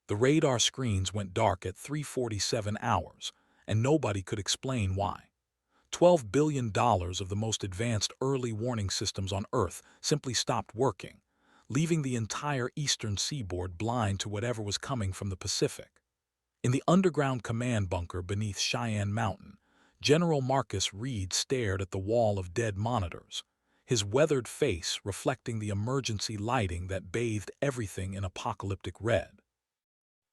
The radar screens went dark at 3:47 hours, and nobody could explain why. $12 billion of the most advanced early warning systems on Earth simply stopped working, leaving the entire eastern seaboard blind to whatever was coming from the Pacific. In the underground command bunker beneath Cheyenne Mountain, General Marcus Reed stared at the wall of dead monitors, his weathered face reflecting the emergency lighting that bathed everything in apocalyptic red.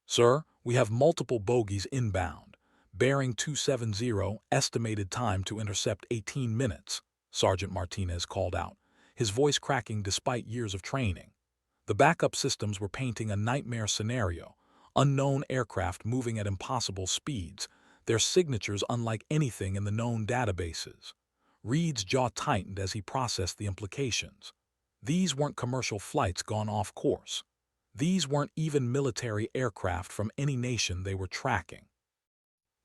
"Sir, we have multiple bogies inbound. Bearing 270, estimated time to intercept 18 minutes," Sergeant Martinez called out, his voice cracking despite years of training. The backup systems were painting a nightmare scenario, unknown aircraft moving at impossible speeds, their signatures unlike anything in the known databases. Reed's jaw tightened as he processed the implications. These weren't commercial flights gone off course. These weren't even military aircraft from any nation they were tracking.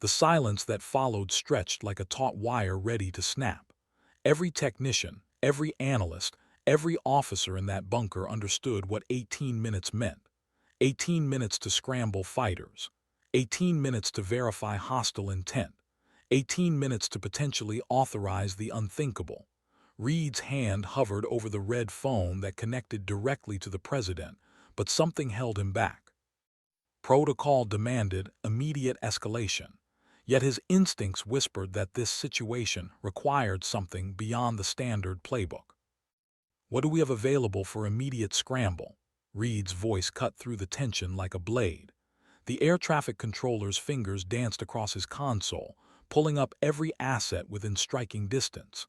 The silence that followed stretched like a taut wire ready to snap. Every technician, every analyst, every officer in that bunker understood what 18 minutes meant. 18 minutes to scramble fighters. 18 minutes to verify hostile intent. 18 minutes to potentially authorize the unthinkable. Reed's hand hovered over the red phone that connected directly to the president, but something held him back. Protocol demanded immediate escalation, yet his instincts whispered that this situation required something beyond the standard playbook. "What do we have available for immediate scramble?" Reed's voice cut through the tension like a blade. The air traffic controller's fingers danced across his console, pulling up every asset within striking distance.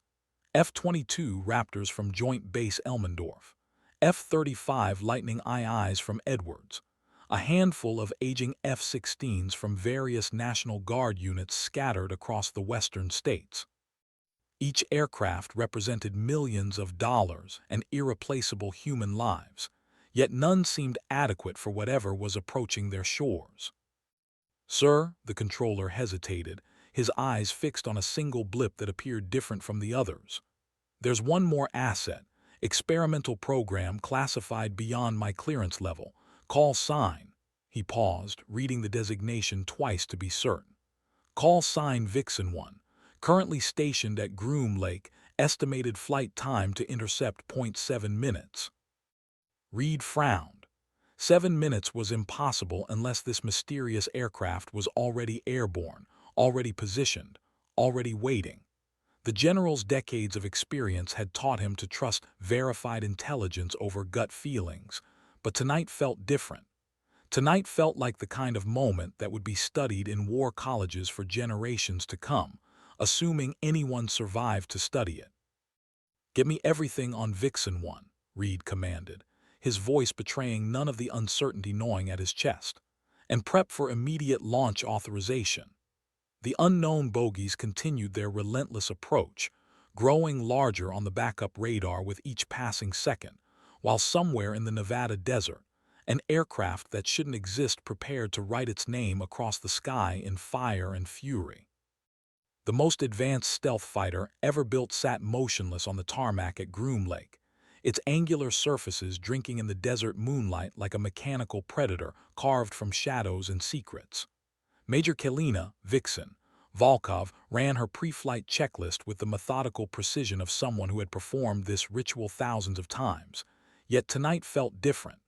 F-22 Raptors from Joint Base Elmendorf. F-35 Lightning IIs from Edwards. A handful of aging F-16s from various National Guard units scattered across the western states. Each aircraft represented millions of dollars and irreplaceable human lives, yet none seemed adequate for whatever was approaching their shores. "Sir," the controller hesitated, his eyes fixed on a single blip that appeared different from the others. "There's one more asset, experimental program classified beyond my clearance level. Call sign." He paused, reading the designation twice to be certain. "Call sign Vixen 1, currently stationed at Groom Lake, estimated flight time to intercept .7 minutes." Reed frowned. 7 minutes was impossible unless this mysterious aircraft was already airborne, already positioned, already waiting. The general's decades of experience had taught him to trust verified intelligence over gut feelings, but tonight felt different. Tonight felt like the kind of moment that would be studied in war colleges for generations to come, assuming anyone survived to study it. "Get me everything on Vixen 1, Reed commanded, his voice betraying none of the uncertainty gnawing at his chest. "And prep for immediate launch authorization." The unknown bogies continued their relentless approach, growing larger on the backup radar with each passing second, while somewhere in the Nevada desert, an aircraft that shouldn't exist prepared to write its name across the sky in fire and fury. The most advanced stealth fighter ever built sat motionless on the tarmac at Groom Lake, its angular surfaces drinking in the desert moonlight like a mechanical predator carved from shadows and secrets. Major Kalina, Vixen, Volkov ran her pre-flight checklist with the methodical precision of someone who had performed this ritual thousands of times, yet tonight felt different.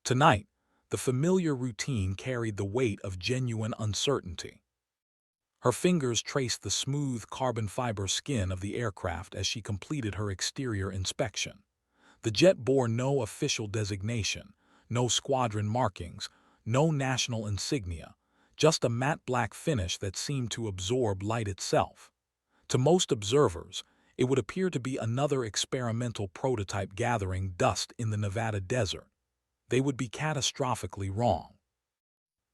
Tonight, the familiar routine carried the weight of genuine uncertainty. Her fingers traced the smooth carbon fiber skin of the aircraft as she completed her exterior inspection. The jet bore no official designation, no squadron markings, no national insignia, just a matte black finish that seemed to absorb light itself. To most observers, it would appear to be another experimental prototype gathering dust in the Nevada desert. They would be catastrophically wrong.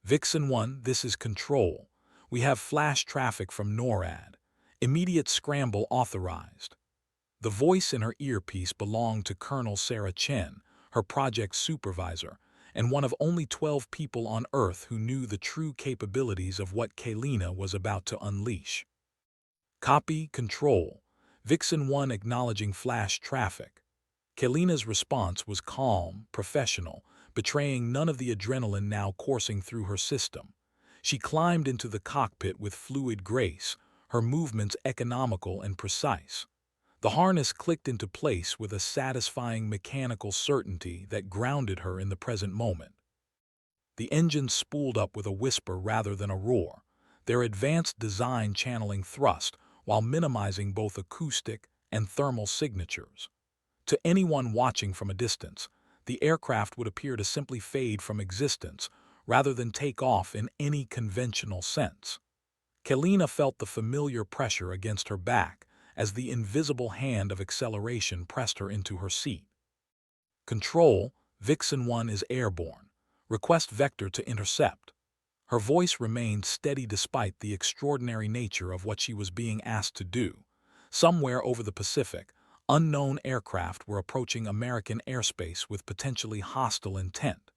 "Vixen 1, this is Control. We have flash traffic from NORAD. Immediate scramble authorized." The voice in her earpiece belonged to Colonel Sarah Chen, her project supervisor, and one of only 12 people on Earth who knew the true capabilities of what Kalina was about to unleash. "Copy, Control. Vixen 1 acknowledging flash traffic." Kalina's response was calm, professional, betraying none of the adrenaline now coursing through her system. She climbed into the cockpit with fluid grace, her movements economical and precise. The harness clicked into place with a satisfying mechanical certainty that grounded her in the present moment. The engines spooled up with a whisper rather than a roar, their advanced design channeling thrust while minimizing both acoustic and thermal signatures. To anyone watching from a distance, the aircraft would appear to simply fade from existence rather than take off in any conventional sense. Kalina felt the familiar pressure against her back as the invisible hand of acceleration pressed her into her seat. Control, Vixen 1 is airborne. Request Vector to intercept. Her voice remained steady despite the extraordinary nature of what she was being asked to do. Somewhere over the Pacific, unknown aircraft were approaching American airspace with potentially hostile intent.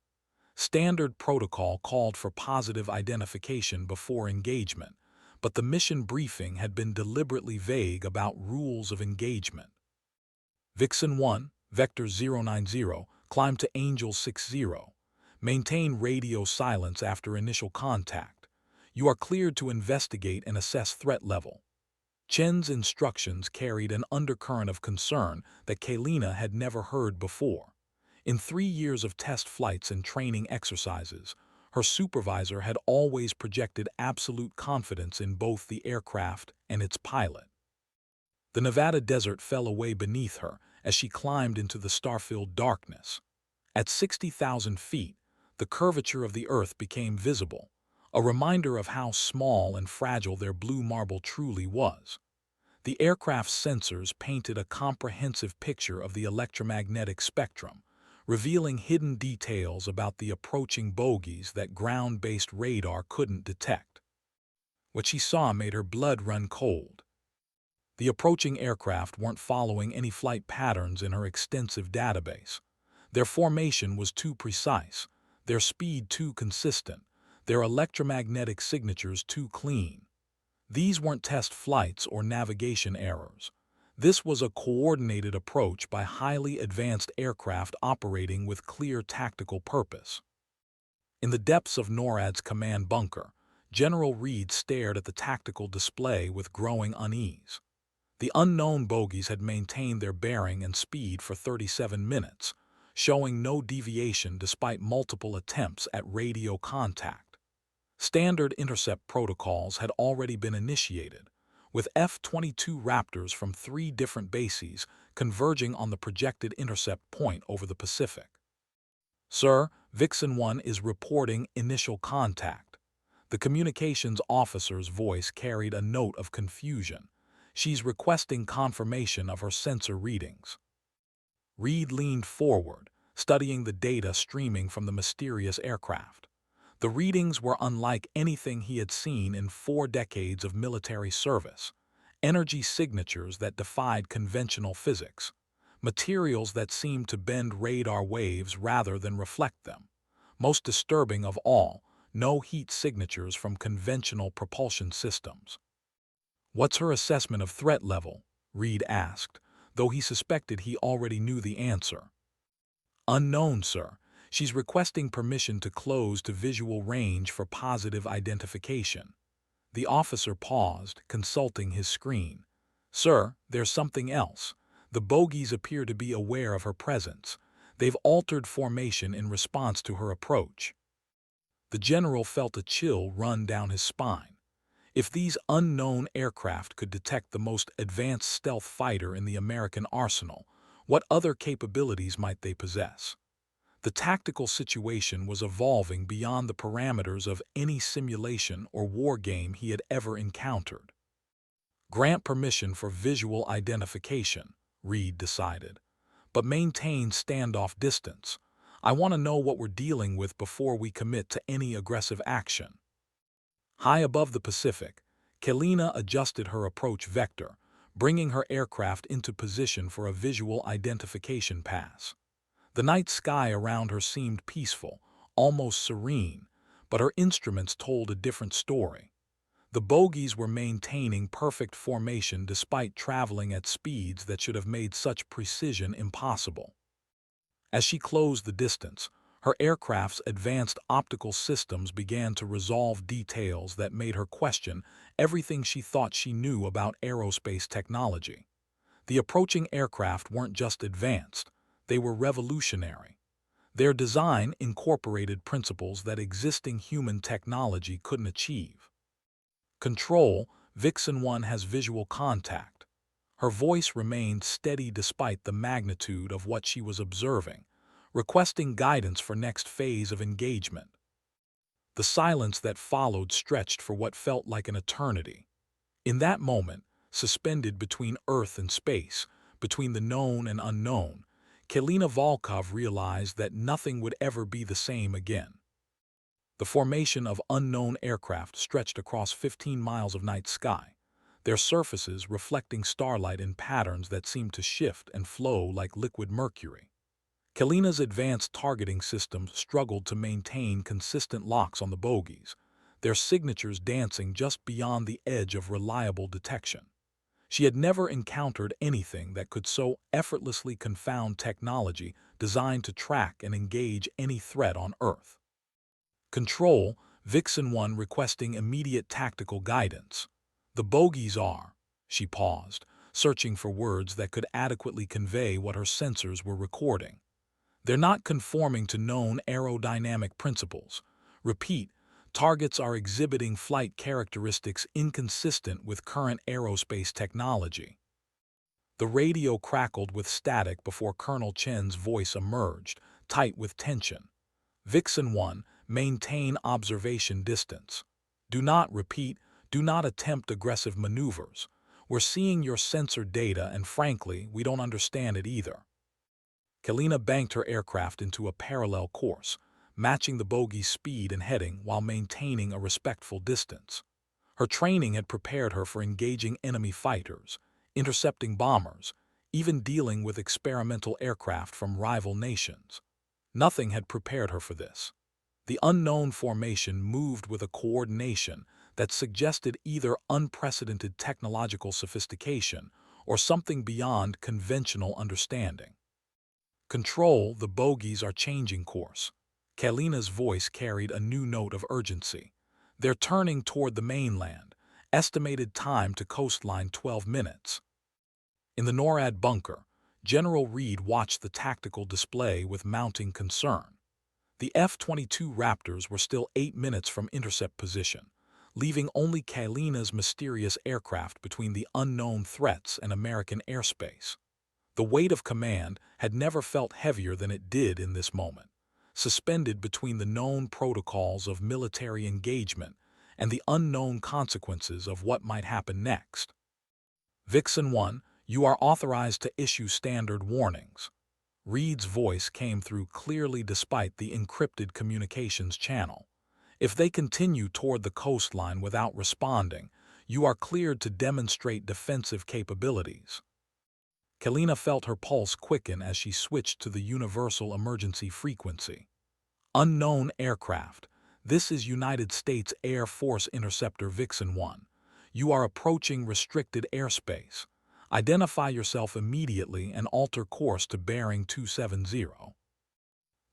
Standard protocol called for positive identification before engagement, but the mission briefing had been deliberately vague about rules of engagement. Vixen 1, Vector 090, climb to Angel 60. Maintain radio silence after initial contact. You are cleared to investigate and assess threat level. Chen's instructions carried an undercurrent of concern that Kalina had never heard before. In 3 years of test flights and training exercises, her supervisor had always projected absolute confidence in both the aircraft and its pilot. The Nevada desert fell away beneath her as she climbed into the star-filled darkness. At 60,000 feet, the curvature of the Earth became visible, a reminder of how small and fragile their blue marble truly was. The aircraft's sensors painted a comprehensive picture of the electromagnetic spectrum, revealing hidden details about the approaching bogies that ground-based radar couldn't detect. What she saw made her blood run cold. The approaching aircraft weren't following any flight patterns in her extensive database. Their formation was too precise, their speed too consistent, their electromagnetic signatures too clean. These weren't test flights or navigation errors. This was a coordinated approach by highly advanced aircraft operating with clear tactical purpose. In the depths of NORAD's command bunker, General Reed stared at the tactical display with growing unease. The unknown bogies had maintained their bearing and speed for 37 minutes, showing no deviation despite multiple attempts at radio contact. Standard intercept protocols had already been initiated, with F-22 Raptors from 3 different bases converging on the projected intercept point over the Pacific. Sir, Vixen 1 is reporting initial contact. The communications officer's voice carried a note of confusion. She's requesting confirmation of her sensor readings. Reed leaned forward, studying the data streaming from the mysterious aircraft. The readings were unlike anything he had seen in 4 decades of military service. Energy signatures that defied conventional physics. Materials that seemed to bend radar waves rather than reflect them. Most disturbing of all, no heat signatures from conventional propulsion systems. "What's her assessment of threat level?" Reed asked, though he suspected he already knew the answer. "Unknown, sir. She's requesting permission to close to visual range for positive identification." The officer paused, consulting his screen. "Sir, there's something else. The bogies appear to be aware of her presence. They've altered formation in response to her approach." The general felt a chill run down his spine. If these unknown aircraft could detect the most advanced stealth fighter in the American arsenal, what other capabilities might they possess? The tactical situation was evolving beyond the parameters of any simulation or war game he had ever encountered. "Grant permission for visual identification," Reed decided, "but maintain standoff distance. I want to know what we're dealing with before we commit to any aggressive action." High above the Pacific, Kalina adjusted her approach vector, bringing her aircraft into position for a visual identification pass. The night sky around her seemed peaceful, almost serene, but her instruments told a different story. The bogies were maintaining perfect formation despite traveling at speeds that should have made such precision impossible. As she closed the distance, Her aircraft's advanced optical systems began to resolve details that made her question everything she thought she knew about aerospace technology. The approaching aircraft weren't just advanced, they were revolutionary. Their design incorporated principles that existing human technology couldn't achieve. Control, Vixen 1 has visual contact. Her voice remained steady despite the magnitude of what she was observing, requesting guidance for next phase of engagement. The silence that followed stretched for what felt like an eternity. In that moment, suspended between Earth and space, between the known and unknown, Kalina Volkov realized that nothing would ever be the same again. The formation of unknown aircraft stretched across 15 miles of night sky, their surfaces reflecting starlight in patterns that seemed to shift and flow like liquid mercury. Kalina's advanced targeting systems struggled to maintain consistent locks on the bogies, their signatures dancing just beyond the edge of reliable detection. She had never encountered anything that could so effortlessly confound technology designed to track and engage any threat on Earth. Control, Vixen 1 requesting immediate tactical guidance. The bogies are, she paused, searching for words that could adequately convey what her sensors were recording. They're not conforming to known aerodynamic principles. Repeat, targets are exhibiting flight characteristics inconsistent with current aerospace technology. The radio crackled with static before Colonel Chen's voice emerged, tight with tension. Vixen 1, maintain observation distance. Do not, repeat, do not attempt aggressive maneuvers. We're seeing your sensor data and frankly, we don't understand it either. Kalina banked her aircraft into a parallel course, matching the bogey's speed and heading while maintaining a respectful distance. Her training had prepared her for engaging enemy fighters, intercepting bombers, even dealing with experimental aircraft from rival nations. Nothing had prepared her for this. The unknown formation moved with a coordination that suggested either unprecedented technological sophistication or something beyond conventional understanding. Control, the bogies are changing course. Kalina's voice carried a new note of urgency. They're turning toward the mainland. Estimated time to coastline 12 minutes. In the NORAD bunker, General Reed watched the tactical display with mounting concern. The F-22 Raptors were still 8 minutes from intercept position, leaving only Kalina's mysterious aircraft between the unknown threats and American airspace. The weight of command had never felt heavier than it did in this moment, suspended between the known protocols of military engagement and the unknown consequences of what might happen next. Vixen 1, you are authorized to issue standard warnings. Reed's voice came through clearly despite the encrypted communications channel. If they continue toward the coastline without responding, you are cleared to demonstrate defensive capabilities. Kalina felt her pulse quicken as she switched to the universal emergency frequency. Unknown aircraft. This is United States Air Force Interceptor Vixen 1. You are approaching restricted airspace. Identify yourself immediately and alter course to bearing 270.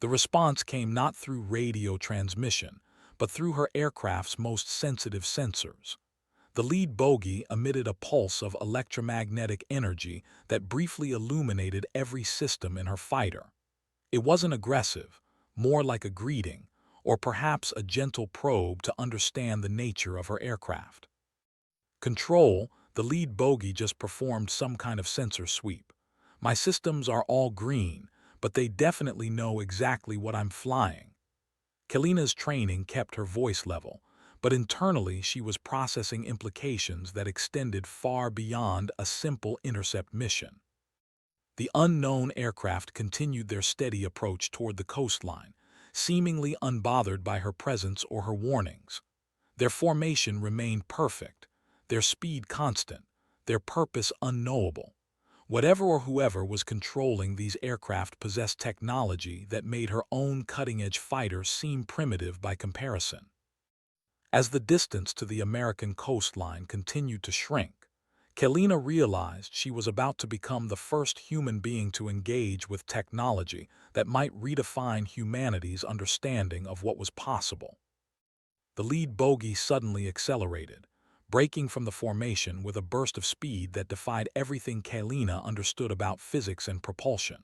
The response came not through radio transmission, but through her aircraft's most sensitive sensors. The lead bogie emitted a pulse of electromagnetic energy that briefly illuminated every system in her fighter. It wasn't aggressive, more like a greeting, or perhaps a gentle probe to understand the nature of her aircraft. Control, the lead bogie just performed some kind of sensor sweep. My systems are all green, but they definitely know exactly what I'm flying. Kalina's training kept her voice level, but internally she was processing implications that extended far beyond a simple intercept mission. The unknown aircraft continued their steady approach toward the coastline, seemingly unbothered by her presence or her warnings. Their formation remained perfect, their speed constant, their purpose unknowable. Whatever or whoever was controlling these aircraft possessed technology that made her own cutting-edge fighter seem primitive by comparison. As the distance to the American coastline continued to shrink, Kalina realized she was about to become the first human being to engage with technology that might redefine humanity's understanding of what was possible. The lead bogey suddenly accelerated, breaking from the formation with a burst of speed that defied everything Kalina understood about physics and propulsion.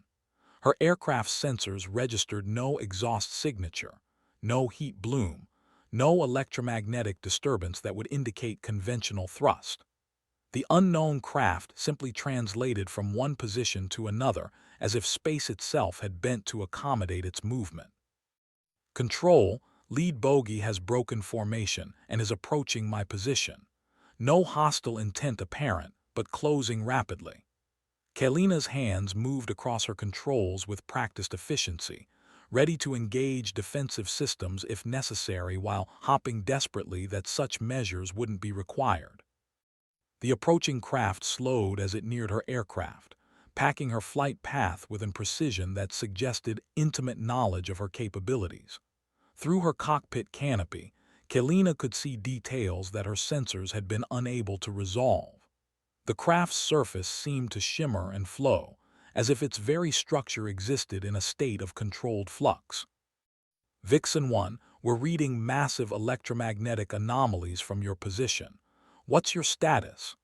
Her aircraft's sensors registered no exhaust signature, no heat bloom, no electromagnetic disturbance that would indicate conventional thrust. The unknown craft simply translated from one position to another as if space itself had bent to accommodate its movement. Control, lead bogey has broken formation and is approaching my position. No hostile intent apparent, but closing rapidly. Kalina's hands moved across her controls with practiced efficiency, ready to engage defensive systems if necessary while hoping desperately that such measures wouldn't be required. The approaching craft slowed as it neared her aircraft, packing her flight path with a precision that suggested intimate knowledge of her capabilities. Through her cockpit canopy, Kalina could see details that her sensors had been unable to resolve. The craft's surface seemed to shimmer and flow, as if its very structure existed in a state of controlled flux. Vixen 1, we're reading massive electromagnetic anomalies from your position. What's your status?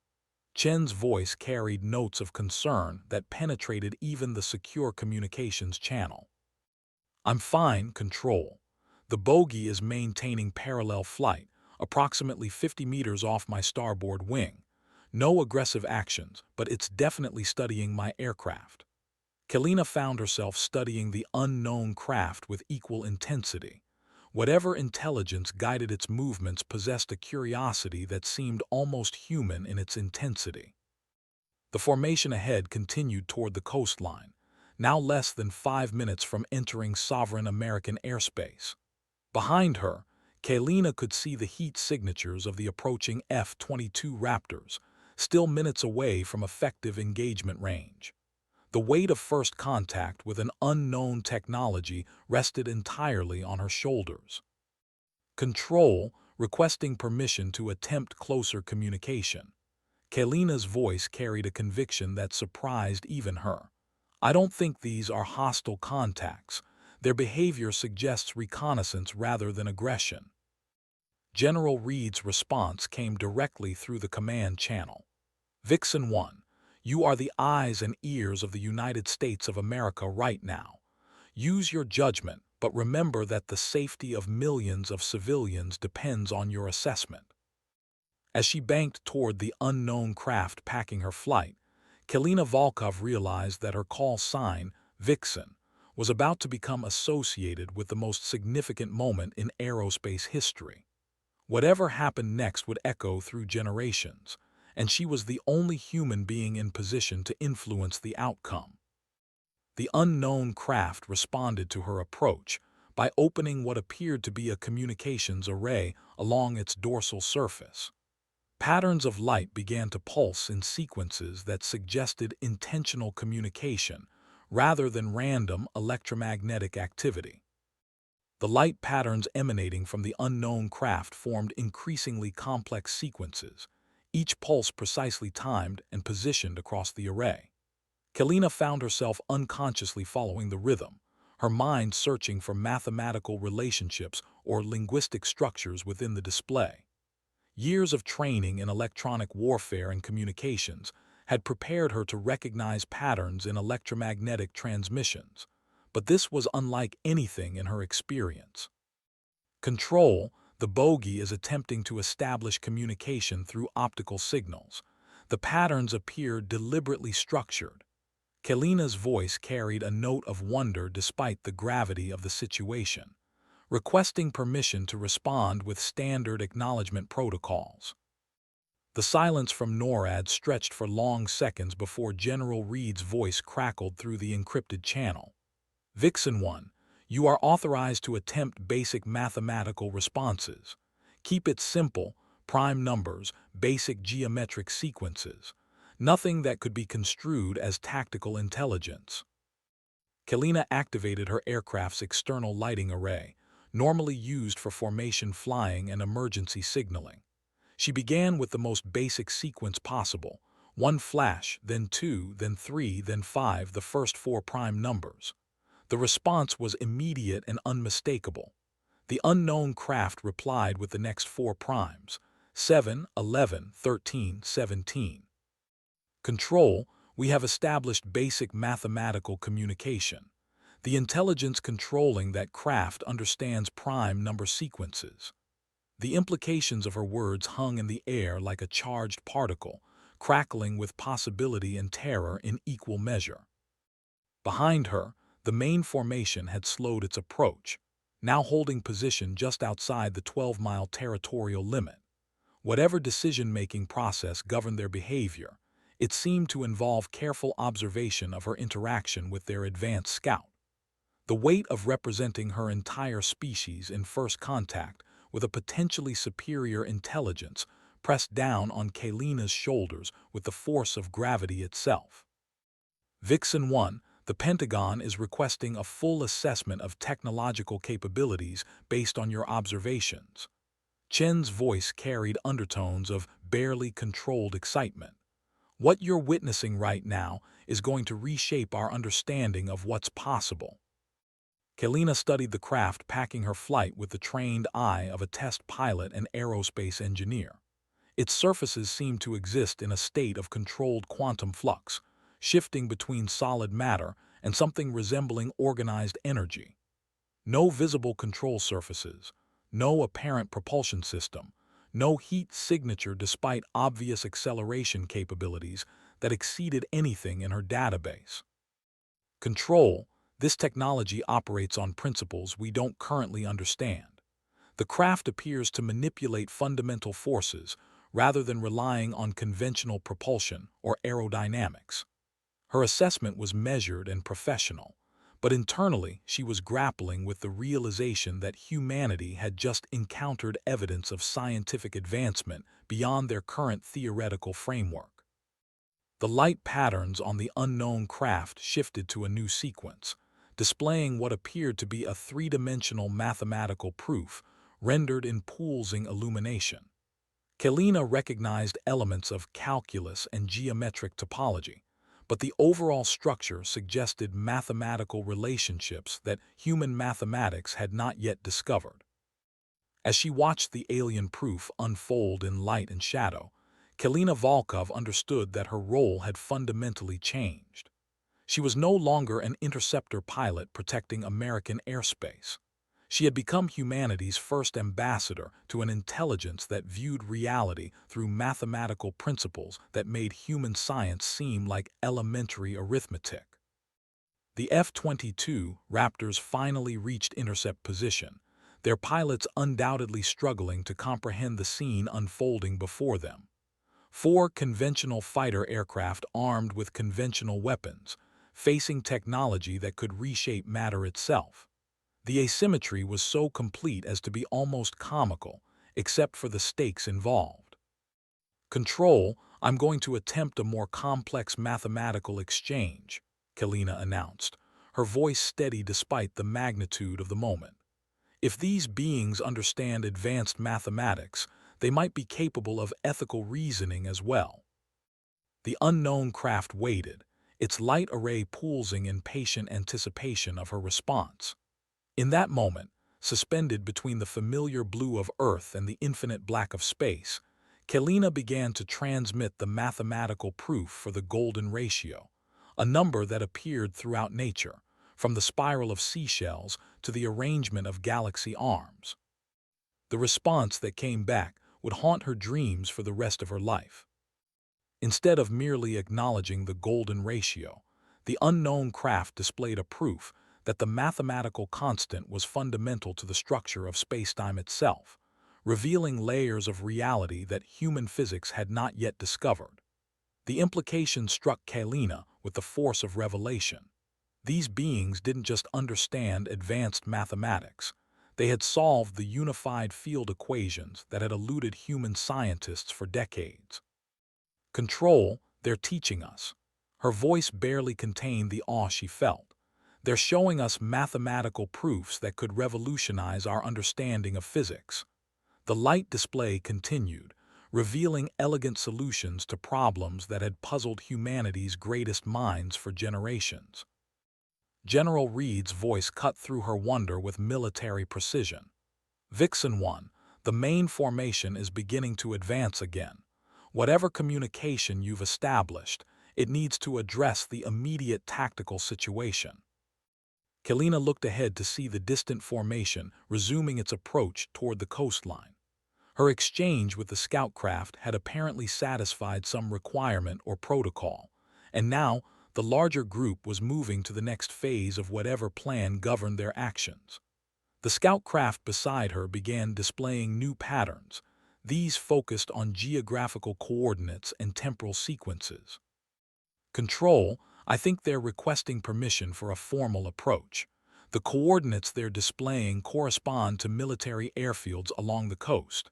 Chen's voice carried notes of concern that penetrated even the secure communications channel. I'm fine, Control. The bogey is maintaining parallel flight, approximately 50 meters off my starboard wing. No aggressive actions, but it's definitely studying my aircraft. Kalina found herself studying the unknown craft with equal intensity. Whatever intelligence guided its movements possessed a curiosity that seemed almost human in its intensity. The formation ahead continued toward the coastline, now less than 5 minutes from entering sovereign American airspace. Behind her, Kalina could see the heat signatures of the approaching F-22 Raptors, still minutes away from effective engagement range. The weight of first contact with an unknown technology rested entirely on her shoulders. Control, requesting permission to attempt closer communication. Kalina's voice carried a conviction that surprised even her. I don't think these are hostile contacts. Their behavior suggests reconnaissance rather than aggression. General Reed's response came directly through the command channel. Vixen 1, you are the eyes and ears of the United States of America right now. Use your judgment, but remember that the safety of millions of civilians depends on your assessment. As she banked toward the unknown craft packing her flight, Kalina Volkov realized that her call sign, Vixen, was about to become associated with the most significant moment in aerospace history. Whatever happened next would echo through generations, and she was the only human being in position to influence the outcome. The unknown craft responded to her approach by opening what appeared to be a communications array along its dorsal surface. Patterns of light began to pulse in sequences that suggested intentional communication rather than random electromagnetic activity. The light patterns emanating from the unknown craft formed increasingly complex sequences, each pulse precisely timed and positioned across the array. Kalina found herself unconsciously following the rhythm, her mind searching for mathematical relationships or linguistic structures within the display. Years of training in electronic warfare and communications had prepared her to recognize patterns in electromagnetic transmissions, but this was unlike anything in her experience. Control, the bogey is attempting to establish communication through optical signals. The patterns appear deliberately structured. Kalina's voice carried a note of wonder despite the gravity of the situation, requesting permission to respond with standard acknowledgement protocols. The silence from NORAD stretched for long seconds before General Reed's voice crackled through the encrypted channel. Vixen 1, you are authorized to attempt basic mathematical responses. Keep it simple, prime numbers, basic geometric sequences. Nothing that could be construed as tactical intelligence. Kalina activated her aircraft's external lighting array, normally used for formation flying and emergency signaling. She began with the most basic sequence possible, One flash, then two, then three, then five, the first four prime numbers. The response was immediate and unmistakable. The unknown craft replied with the next four primes: 7, 11, 13, 17. Control, we have established basic mathematical communication. The intelligence controlling that craft understands prime number sequences. The implications of her words hung in the air like a charged particle, crackling with possibility and terror in equal measure. Behind her, the main formation had slowed its approach, now holding position just outside the 12-mile territorial limit. Whatever decision-making process governed their behavior, it seemed to involve careful observation of her interaction with their advanced scout. The weight of representing her entire species in first contact with a potentially superior intelligence pressed down on Kalina's shoulders with the force of gravity itself. Vixen 1, the Pentagon is requesting a full assessment of technological capabilities based on your observations. Chen's voice carried undertones of barely controlled excitement. What you're witnessing right now is going to reshape our understanding of what's possible. Kalina studied the craft, packing her flight with the trained eye of a test pilot and aerospace engineer. Its surfaces seemed to exist in a state of controlled quantum flux, shifting between solid matter and something resembling organized energy. No visible control surfaces, no apparent propulsion system, no heat signature despite obvious acceleration capabilities that exceeded anything in her database. Control, this technology operates on principles we don't currently understand. The craft appears to manipulate fundamental forces rather than relying on conventional propulsion or aerodynamics. Her assessment was measured and professional, but internally she was grappling with the realization that humanity had just encountered evidence of scientific advancement beyond their current theoretical framework. The light patterns on the unknown craft shifted to a new sequence, displaying what appeared to be a three-dimensional mathematical proof rendered in pulsing illumination. Kalina recognized elements of calculus and geometric topology, but the overall structure suggested mathematical relationships that human mathematics had not yet discovered. As she watched the alien proof unfold in light and shadow, Kalina Volkov understood that her role had fundamentally changed. She was no longer an interceptor pilot protecting American airspace. She had become humanity's first ambassador to an intelligence that viewed reality through mathematical principles that made human science seem like elementary arithmetic. The F-22 Raptors finally reached intercept position, their pilots undoubtedly struggling to comprehend the scene unfolding before them. Four conventional fighter aircraft armed with conventional weapons, facing technology that could reshape matter itself. The asymmetry was so complete as to be almost comical, except for the stakes involved. Control, I'm going to attempt a more complex mathematical exchange, Kalina announced, her voice steady despite the magnitude of the moment. If these beings understand advanced mathematics, they might be capable of ethical reasoning as well. The unknown craft waited, its light array pulsing in patient anticipation of her response. In that moment, suspended between the familiar blue of Earth and the infinite black of space, Kalina began to transmit the mathematical proof for the golden ratio, a number that appeared throughout nature, from the spiral of seashells to the arrangement of galaxy arms. The response that came back would haunt her dreams for the rest of her life. Instead of merely acknowledging the golden ratio, the unknown craft displayed a proof that the mathematical constant was fundamental to the structure of spacetime itself, revealing layers of reality that human physics had not yet discovered. The implication struck Kalina with the force of revelation. These beings didn't just understand advanced mathematics. They had solved the unified field equations that had eluded human scientists for decades. Control, they're teaching us. Her voice barely contained the awe she felt. They're showing us mathematical proofs that could revolutionize our understanding of physics. The light display continued, revealing elegant solutions to problems that had puzzled humanity's greatest minds for generations. General Reed's voice cut through her wonder with military precision. Vixen 1, the main formation is beginning to advance again. Whatever communication you've established, it needs to address the immediate tactical situation. Kelina looked ahead to see the distant formation resuming its approach toward the coastline. Her exchange with the scout craft had apparently satisfied some requirement or protocol, and now the larger group was moving to the next phase of whatever plan governed their actions. The scout craft beside her began displaying new patterns. These focused on geographical coordinates and temporal sequences. Control, I think they're requesting permission for a formal approach. The coordinates they're displaying correspond to military airfields along the coast.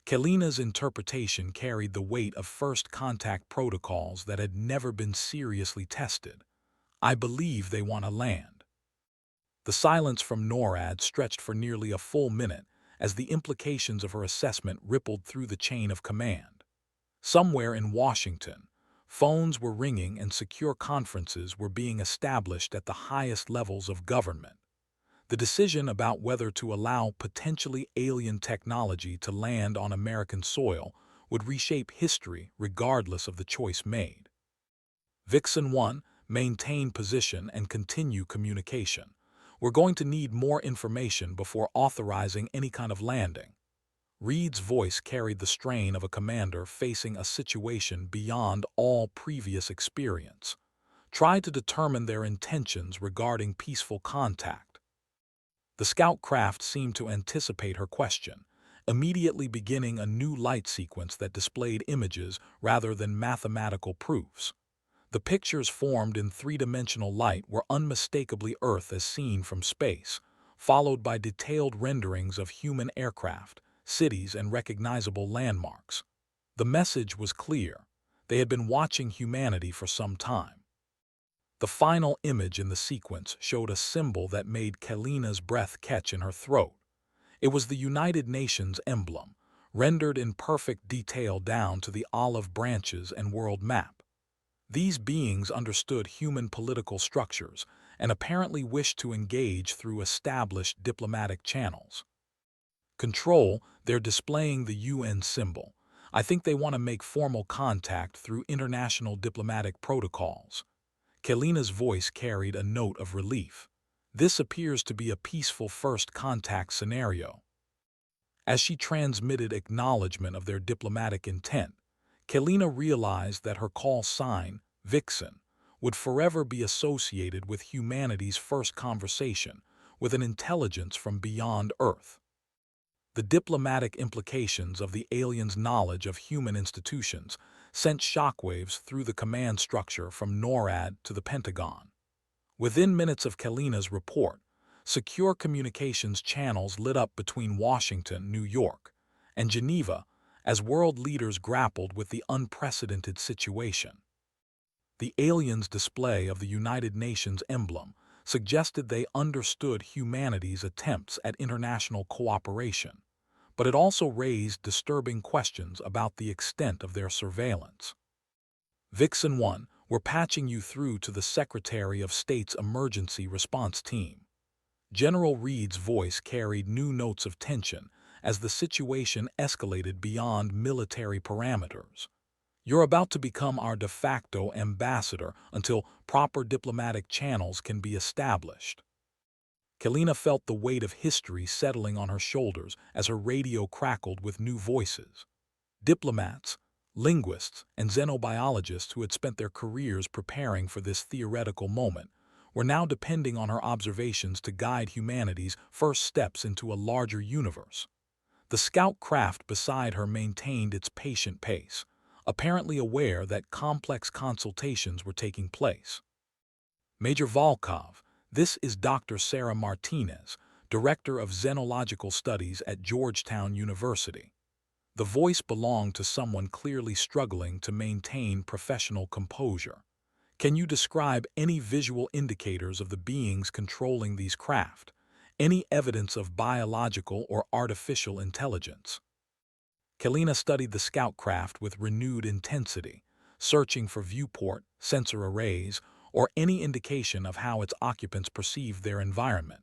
Kelina's interpretation carried the weight of first contact protocols that had never been seriously tested. I believe they want to land. The silence from NORAD stretched for nearly a full minute as the implications of her assessment rippled through the chain of command. Somewhere in Washington, phones were ringing and secure conferences were being established at the highest levels of government. The decision about whether to allow potentially alien technology to land on American soil would reshape history regardless of the choice made. Vixen 1, maintain position and continue communication. We're going to need more information before authorizing any kind of landing. Reed's voice carried the strain of a commander facing a situation beyond all previous experience. Try to determine their intentions regarding peaceful contact. The scout craft seemed to anticipate her question, immediately beginning a new light sequence that displayed images rather than mathematical proofs. The pictures formed in three-dimensional light were unmistakably Earth as seen from space, followed by detailed renderings of human aircraft, cities, and recognizable landmarks. The message was clear. They had been watching humanity for some time. The final image in the sequence showed a symbol that made Kelina's breath catch in her throat. It was the United Nations emblem, rendered in perfect detail down to the olive branches and world map. These beings understood human political structures and apparently wished to engage through established diplomatic channels. Control, they're displaying the UN symbol. I think they want to make formal contact through international diplomatic protocols. Kelina's voice carried a note of relief. This appears to be a peaceful first contact scenario. As she transmitted acknowledgement of their diplomatic intent, Kelina realized that her call sign, Vixen, would forever be associated with humanity's first conversation with an intelligence from beyond Earth. The diplomatic implications of the aliens' knowledge of human institutions sent shockwaves through the command structure from NORAD to the Pentagon. Within minutes of Kelina's report, secure communications channels lit up between Washington, New York, and Geneva as world leaders grappled with the unprecedented situation. The aliens' display of the United Nations emblem suggested they understood humanity's attempts at international cooperation, but it also raised disturbing questions about the extent of their surveillance. Vixen 1, we're patching you through to the Secretary of State's Emergency Response Team. General Reed's voice carried new notes of tension as the situation escalated beyond military parameters. You're about to become our de facto ambassador until proper diplomatic channels can be established. Kelina felt the weight of history settling on her shoulders as her radio crackled with new voices. Diplomats, linguists, and xenobiologists who had spent their careers preparing for this theoretical moment were now depending on her observations to guide humanity's first steps into a larger universe. The scout craft beside her maintained its patient pace, apparently aware that complex consultations were taking place. Major Volkov, this is Dr. Sarah Martinez, Director of Xenological Studies at Georgetown University. The voice belonged to someone clearly struggling to maintain professional composure. Can you describe any visual indicators of the beings controlling these craft? Any evidence of biological or artificial intelligence? Kalina studied the scout craft with renewed intensity, searching for viewport, sensor arrays, or any indication of how its occupants perceived their environment.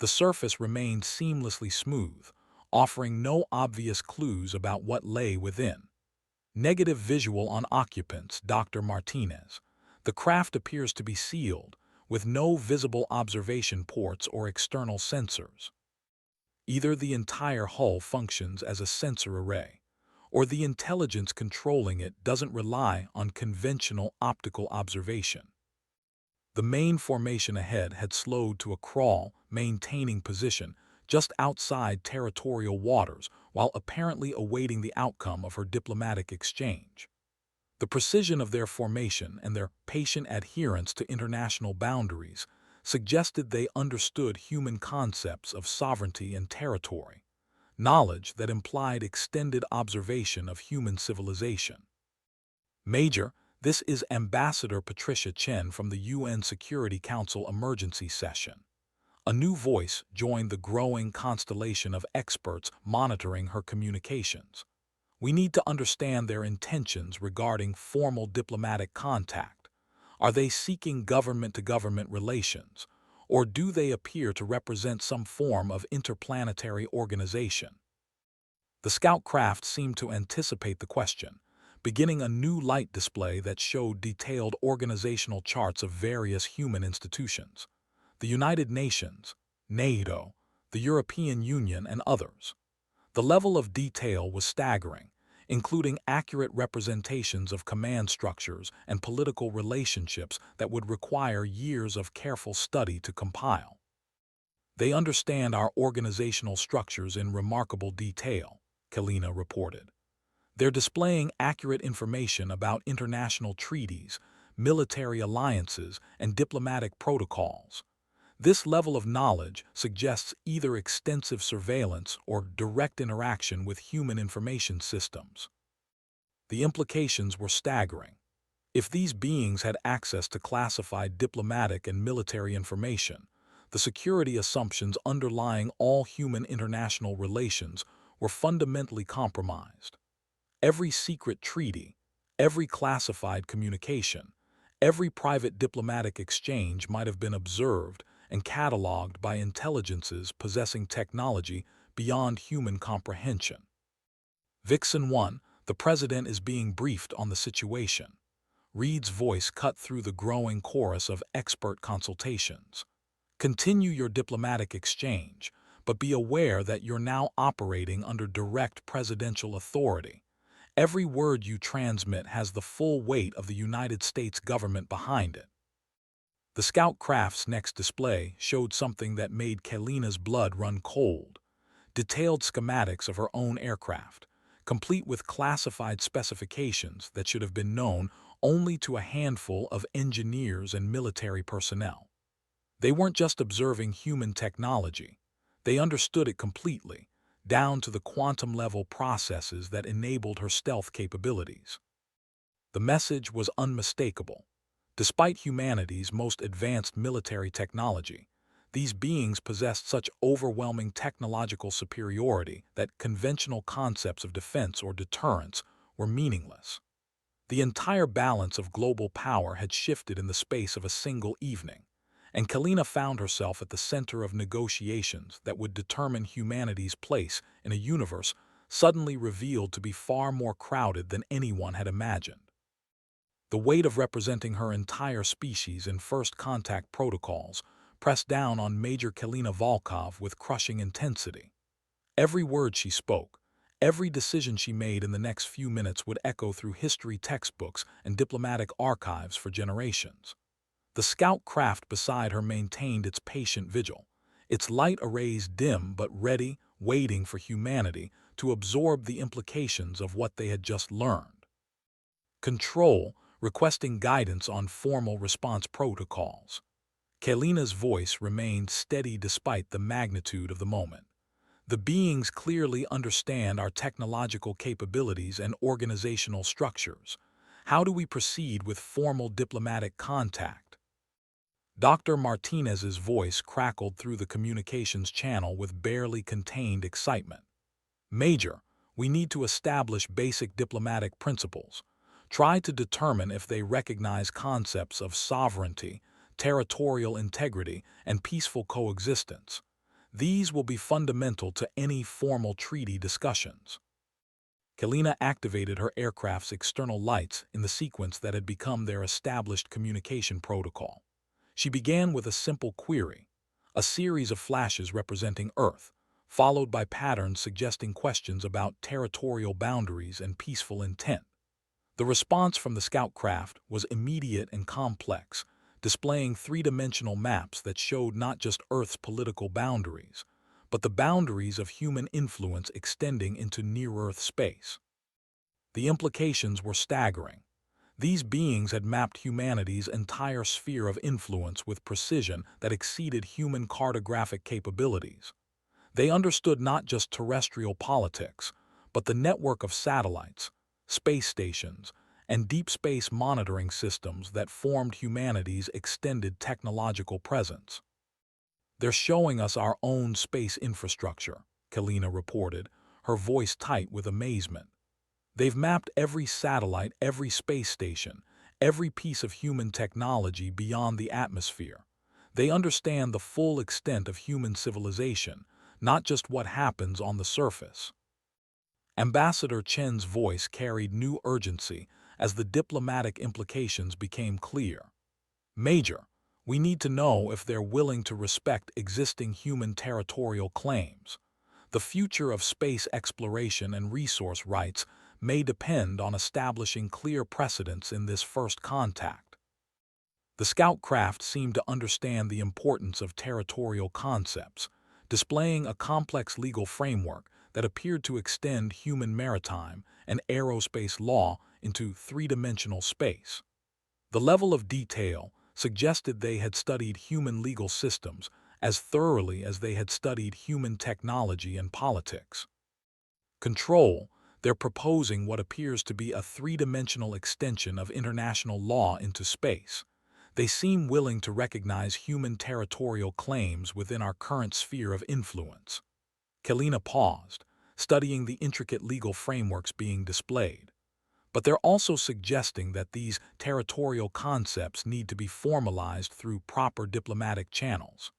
The surface remained seamlessly smooth, offering no obvious clues about what lay within. Negative visual on occupants, Dr. Martinez. The craft appears to be sealed, with no visible observation ports or external sensors. Either the entire hull functions as a sensor array, or the intelligence controlling it doesn't rely on conventional optical observation. The main formation ahead had slowed to a crawl, maintaining position just outside territorial waters while apparently awaiting the outcome of her diplomatic exchange. The precision of their formation and their patient adherence to international boundaries suggested they understood human concepts of sovereignty and territory, knowledge that implied extended observation of human civilization. Major, this is Ambassador Patricia Chen from the UN Security Council Emergency Session. A new voice joined the growing constellation of experts monitoring her communications. We need to understand their intentions regarding formal diplomatic contact. Are they seeking government-to-government relations, or do they appear to represent some form of interplanetary organization? The scout craft seemed to anticipate the question, beginning a new light display that showed detailed organizational charts of various human institutions: the United Nations, NATO, the European Union, and others. The level of detail was staggering, including accurate representations of command structures and political relationships that would require years of careful study to compile. They understand our organizational structures in remarkable detail, Kalina reported. They're displaying accurate information about international treaties, military alliances, and diplomatic protocols. This level of knowledge suggests either extensive surveillance or direct interaction with human information systems. The implications were staggering. If these beings had access to classified diplomatic and military information, the security assumptions underlying all human international relations were fundamentally compromised. Every secret treaty, every classified communication, every private diplomatic exchange might have been observed and cataloged by intelligences possessing technology beyond human comprehension. Vixen 1, the president is being briefed on the situation. Reed's voice cut through the growing chorus of expert consultations. Continue your diplomatic exchange, but be aware that you're now operating under direct presidential authority. Every word you transmit has the full weight of the United States government behind it. The scout craft's next display showed something that made Kalina's blood run cold: detailed schematics of her own aircraft, complete with classified specifications that should have been known only to a handful of engineers and military personnel. They weren't just observing human technology, they understood it completely, down to the quantum-level processes that enabled her stealth capabilities. The message was unmistakable. Despite humanity's most advanced military technology, these beings possessed such overwhelming technological superiority that conventional concepts of defense or deterrence were meaningless. The entire balance of global power had shifted in the space of a single evening, and Kalina found herself at the center of negotiations that would determine humanity's place in a universe suddenly revealed to be far more crowded than anyone had imagined. The weight of representing her entire species in first contact protocols pressed down on Major Kalina Volkov with crushing intensity. Every word she spoke, every decision she made in the next few minutes would echo through history textbooks and diplomatic archives for generations. The scout craft beside her maintained its patient vigil, its light arrays dim but ready, waiting for humanity to absorb the implications of what they had just learned. Control, requesting guidance on formal response protocols. Kalina's voice remained steady despite the magnitude of the moment. The beings clearly understand our technological capabilities and organizational structures. How do we proceed with formal diplomatic contact? Dr. Martinez's voice crackled through the communications channel with barely contained excitement. Major, We need to establish basic diplomatic principles. Try to determine if they recognize concepts of sovereignty, territorial integrity, and peaceful coexistence. These will be fundamental to any formal treaty discussions. Kalina activated her aircraft's external lights in the sequence that had become their established communication protocol. She began with a simple query, a series of flashes representing Earth, followed by patterns suggesting questions about territorial boundaries and peaceful intent. The response from the scout craft was immediate and complex, displaying three-dimensional maps that showed not just Earth's political boundaries, but the boundaries of human influence extending into near-Earth space. The implications were staggering. These beings had mapped humanity's entire sphere of influence with precision that exceeded human cartographic capabilities. They understood not just terrestrial politics, but the network of satellites, space stations, and deep space monitoring systems that formed humanity's extended technological presence. "They're showing us our own space infrastructure," Kalina reported, her voice tight with amazement. "They've mapped every satellite, every space station, every piece of human technology beyond the atmosphere. They understand the full extent of human civilization, not just what happens on the surface." Ambassador Chen's voice carried new urgency as the diplomatic implications became clear. "Major, we need to know if they're willing to respect existing human territorial claims. The future of space exploration and resource rights may depend on establishing clear precedents in this first contact." The scout craft seemed to understand the importance of territorial concepts, displaying a complex legal framework that appeared to extend human maritime and aerospace law into three-dimensional space. The level of detail suggested they had studied human legal systems as thoroughly as they had studied human technology and politics. "Control, they're proposing what appears to be a three-dimensional extension of international law into space. They seem willing to recognize human territorial claims within our current sphere of influence." Kalina paused, studying the intricate legal frameworks being displayed. "But they're also suggesting that these territorial concepts need to be formalized through proper diplomatic channels."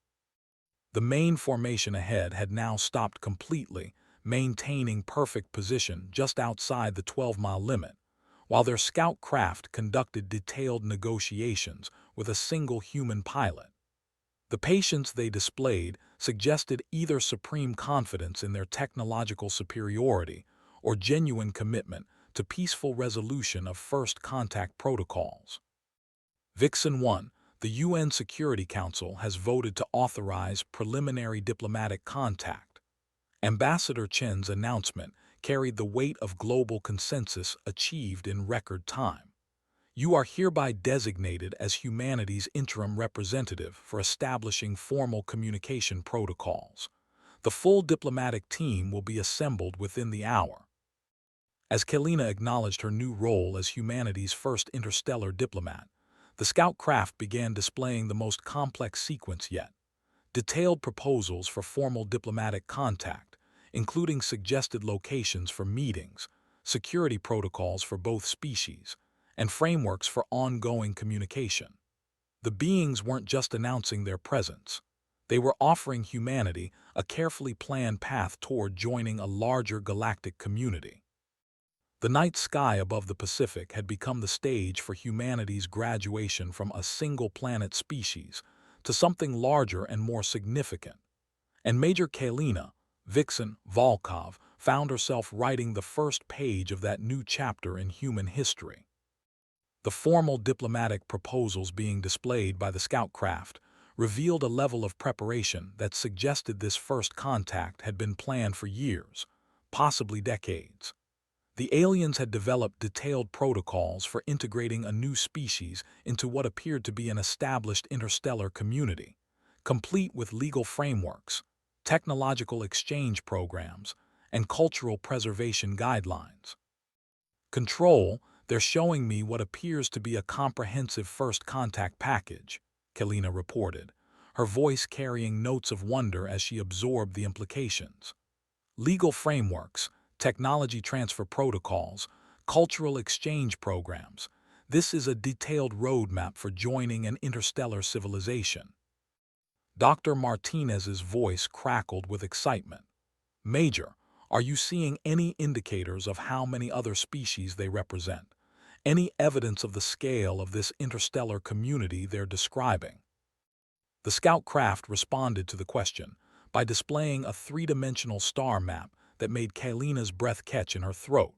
The main formation ahead had now stopped completely, maintaining perfect position just outside the 12-mile limit, while their scout craft conducted detailed negotiations with a single human pilot. The patience they displayed suggested either supreme confidence in their technological superiority or genuine commitment to peaceful resolution of first contact protocols. Vixen 1, the UN Security Council has voted to authorize preliminary diplomatic contact. Ambassador Chen's announcement carried the weight of global consensus achieved in record time. "You are hereby designated as humanity's interim representative for establishing formal communication protocols. The full diplomatic team will be assembled within the hour." As Kalina acknowledged her new role as humanity's first interstellar diplomat, the scout craft began displaying the most complex sequence yet. Detailed proposals for formal diplomatic contact, including suggested locations for meetings, security protocols for both species, and frameworks for ongoing communication. The beings weren't just announcing their presence. They were offering humanity a carefully planned path toward joining a larger galactic community. The night sky above the Pacific had become the stage for humanity's graduation from a single-planet species to something larger and more significant. And Major Kalina, Vixen Volkov, found herself writing the first page of that new chapter in human history. The formal diplomatic proposals being displayed by the scout craft revealed a level of preparation that suggested this first contact had been planned for years, possibly decades. The aliens had developed detailed protocols for integrating a new species into what appeared to be an established interstellar community, complete with legal frameworks, technological exchange programs, and cultural preservation guidelines. "Control, they're showing me what appears to be a comprehensive first contact package," Kalina reported, her voice carrying notes of wonder as she absorbed the implications. "Legal frameworks, technology transfer protocols, cultural exchange programs. This is a detailed roadmap for joining an interstellar civilization. Dr. Martinez's voice crackled with excitement. Major, are you seeing any indicators of how many other species they represent? Any evidence of the scale of this interstellar community they're describing? The scout craft responded to the question by displaying a three-dimensional star map that made Kalina's breath catch in her throat.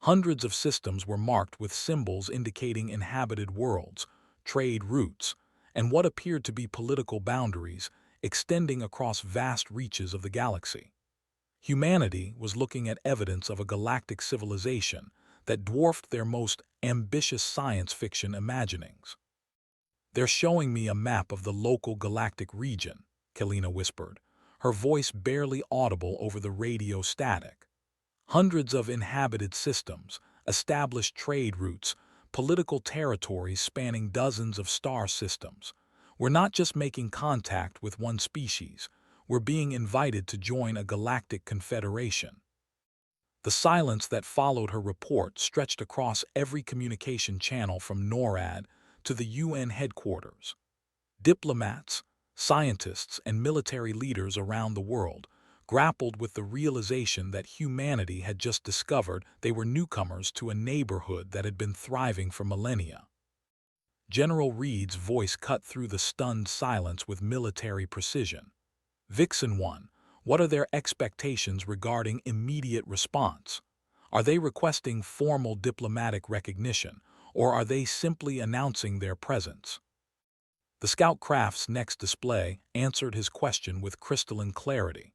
Hundreds of systems were marked with symbols indicating inhabited worlds, trade routes, and what appeared to be political boundaries extending across vast reaches of the galaxy. Humanity was looking at evidence of a galactic civilization that dwarfed their most ambitious science fiction imaginings. "They're showing me a map of the local galactic region," Kalina whispered, her voice barely audible over the radio static. "Hundreds of inhabited systems, established trade routes, political territories spanning dozens of star systems. We're not just making contact with one species, we're being invited to join a galactic confederation." The silence that followed her report stretched across every communication channel from NORAD to the UN headquarters. Diplomats, scientists, and military leaders around the world grappled with the realization that humanity had just discovered they were newcomers to a neighborhood that had been thriving for millennia. General Reed's voice cut through the stunned silence with military precision. "Vixen 1, what are their expectations regarding immediate response? Are they requesting formal diplomatic recognition, or are they simply announcing their presence?" The scout craft's next display answered his question with crystalline clarity.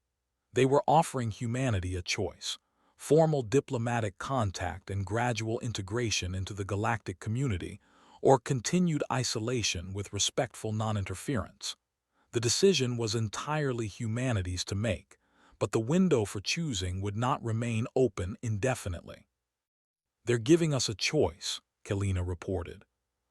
They were offering humanity a choice: formal diplomatic contact and gradual integration into the galactic community, or continued isolation with respectful non-interference. The decision was entirely humanity's to make, but the window for choosing would not remain open indefinitely. "They're giving us a choice," Kalina reported.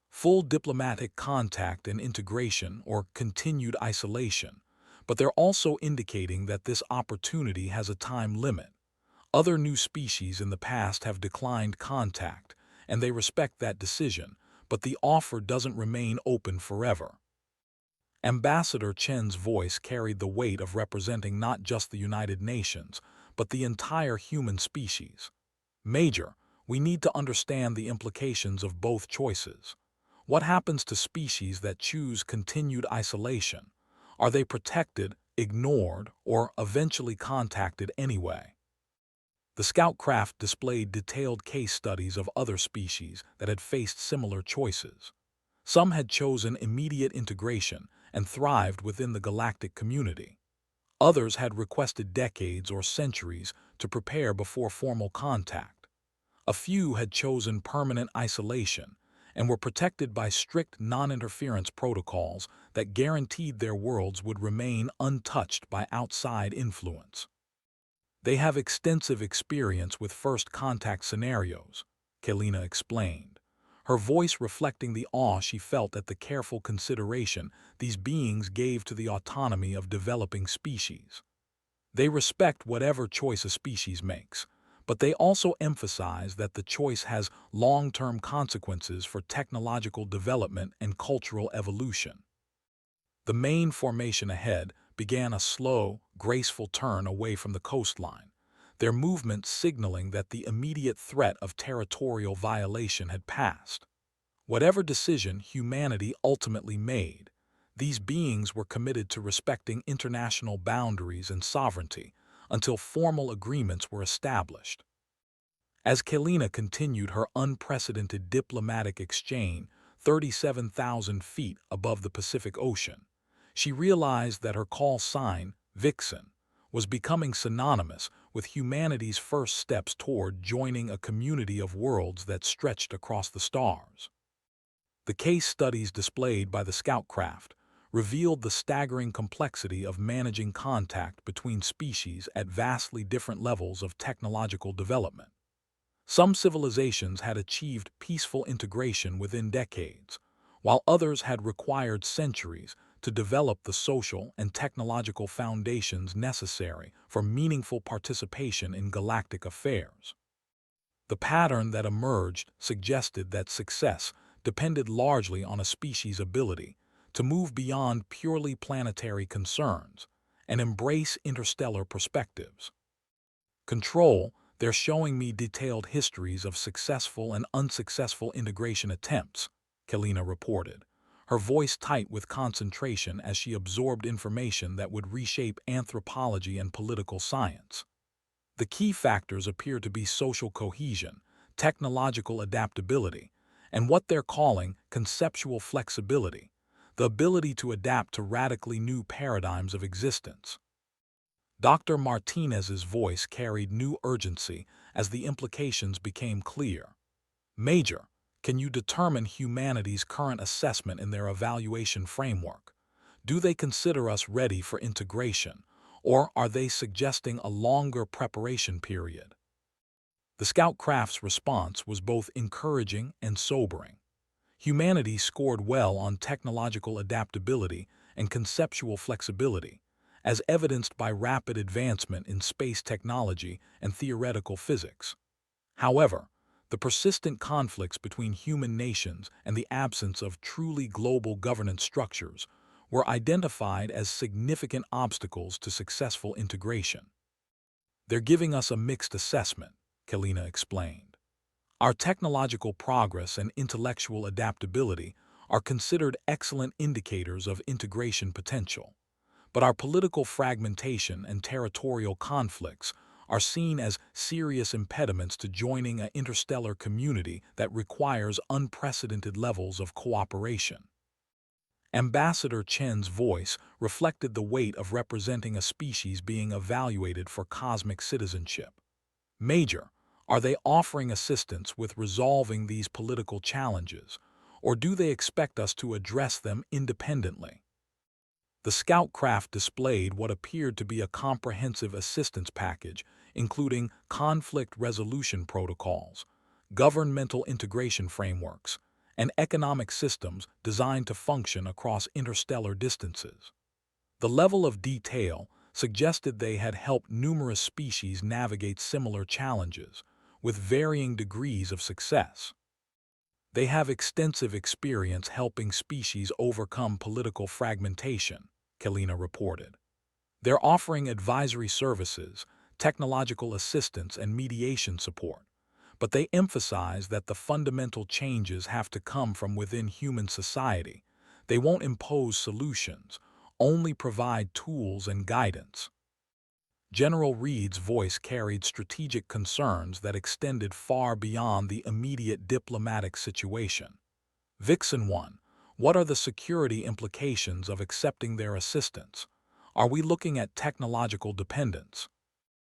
"Full diplomatic contact and integration or continued isolation, but they're also indicating that this opportunity has a time limit. Other new species in the past have declined contact, and they respect that decision, but the offer doesn't remain open forever." Ambassador Chen's voice carried the weight of representing not just the United Nations, but the entire human species. "Major, we need to understand the implications of both choices. What happens to species that choose continued isolation? Are they protected, ignored, or eventually contacted anyway?" The scout craft displayed detailed case studies of other species that had faced similar choices. Some had chosen immediate integration and thrived within the galactic community. Others had requested decades or centuries to prepare before formal contact. A few had chosen permanent isolation and were protected by strict non-interference protocols that guaranteed their worlds would remain untouched by outside influence. "They have extensive experience with first contact scenarios," Kalina explained, her voice reflecting the awe she felt at the careful consideration these beings gave to the autonomy of developing species. "They respect whatever choice a species makes, but they also emphasize that the choice has long-term consequences for technological development and cultural evolution." The main formation ahead began a slow, graceful turn away from the coastline, their movement signaling that the immediate threat of territorial violation had passed. Whatever decision humanity ultimately made, these beings were committed to respecting international boundaries and sovereignty until formal agreements were established. As Kalina continued her unprecedented diplomatic exchange 37,000 feet above the Pacific Ocean, she realized that her call sign, Vixen, was becoming synonymous with humanity's first steps toward joining a community of worlds that stretched across the stars. The case studies displayed by the scout craft revealed the staggering complexity of managing contact between species at vastly different levels of technological development. Some civilizations had achieved peaceful integration within decades, while others had required centuries to develop the social and technological foundations necessary for meaningful participation in galactic affairs. The pattern that emerged suggested that success depended largely on a species' ability to move beyond purely planetary concerns and embrace interstellar perspectives. Control, they're showing me detailed histories of successful and unsuccessful integration attempts, Kalina reported, her voice tight with concentration as she absorbed information that would reshape anthropology and political science. The key factors appear to be social cohesion, technological adaptability, and what they're calling conceptual flexibility, the ability to adapt to radically new paradigms of existence. Dr. Martinez's voice carried new urgency as the implications became clear. Major, can you determine humanity's current assessment in their evaluation framework? Do they consider us ready for integration, or are they suggesting a longer preparation period? The Scout Craft's response was both encouraging and sobering. Humanity scored well on technological adaptability and conceptual flexibility, as evidenced by rapid advancement in space technology and theoretical physics. However, the persistent conflicts between human nations and the absence of truly global governance structures were identified as significant obstacles to successful integration. They're giving us a mixed assessment, Kalina explained. Our technological progress and intellectual adaptability are considered excellent indicators of integration potential, but our political fragmentation and territorial conflicts are seen as serious impediments to joining an interstellar community that requires unprecedented levels of cooperation. Ambassador Chen's voice reflected the weight of representing a species being evaluated for cosmic citizenship. Major, are they offering assistance with resolving these political challenges, or do they expect us to address them independently? The Scout Craft displayed what appeared to be a comprehensive assistance package, including conflict resolution protocols, governmental integration frameworks, and economic systems designed to function across interstellar distances. The level of detail suggested they had helped numerous species navigate similar challenges, with varying degrees of success. They have extensive experience helping species overcome political fragmentation, Kalina reported. They're offering advisory services, technological assistance, and mediation support, but they emphasize that the fundamental changes have to come from within human society. They won't impose solutions, only provide tools and guidance. General Reed's voice carried strategic concerns that extended far beyond the immediate diplomatic situation. Vixen 1, what are the security implications of accepting their assistance? Are we looking at technological dependence,